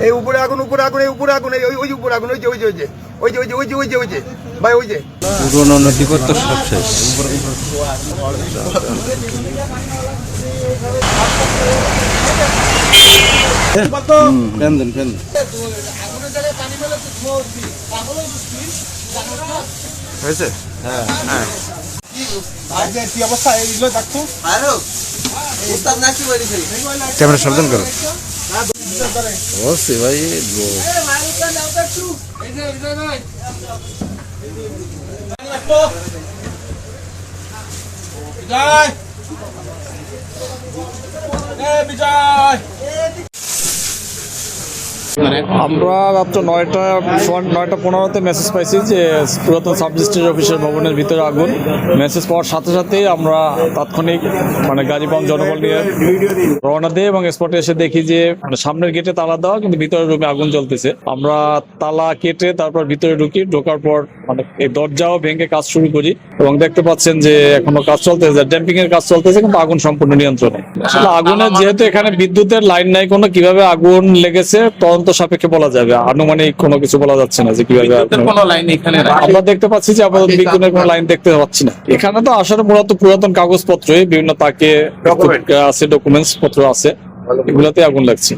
এই উপরে আগুন, উপরে আগুন, এই উপরে আগুন, ওই যে উপরে আগুন, ওই যে ওই যে ওই যে ওই যে ওই যে ওই যে ওই যে ওই যে ভাই ওই যে পুরোনো নথিপত্র সব শেষ। ফ্যান দেন, ফ্যান দেন। হয়েছে? হ্যাঁ হ্যাঁ। ক্যামেরা সাবধান করো। অবশ্যই ভাই। আমরা রাত্র 9:15 মেসেজ পাইছি যে পুরাতন সাব রেজিস্ট্রি অফিসের ভবনের ভিতরে আগুন। মেসেজ পাওয়ার সাথে সাথেই আমরা তাৎক্ষণিক গাড়ি পাম্প জনবল নিয়ে রওনা দিই এবং স্পটে এসে দেখি যে সামনের গেটে তালা দেওয়া, কিন্তু ভিতরের রুমে আগুন জ্বলতেছে। আমরা তালা কেটে তারপর ভিতরে ঢোকার পর এই দরজাও ভেঙে কাজ শুরু করি এবং দেখতে পাচ্ছেন যে এখনো কাজ চলতেছে, ড্যাম্পিং এর কাজ চলতেছে, কিন্তু আগুন সম্পূর্ণ নিয়ন্ত্রণে। আসলে আগুনের যেহেতু এখানে বিদ্যুতের লাইন নাই, কোনো কিভাবে আগুন লেগেছে তদন্ত সাপেক্ষে বলা যাবে, আনুমানিক কোনো কিছু বলা যাচ্ছে না যে কিভাবে। আমরা দেখতে পাচ্ছি যে আপাতত বিদ্যুতের কোনো লাইন দেখতে পাচ্ছি না। এখানে তো আসলে মূলত পুরাতন কাগজপত্র, বিভিন্ন তাকে আছে, ডকুমেন্টস পত্র আছে, এগুলাতে আগুন লাগছে।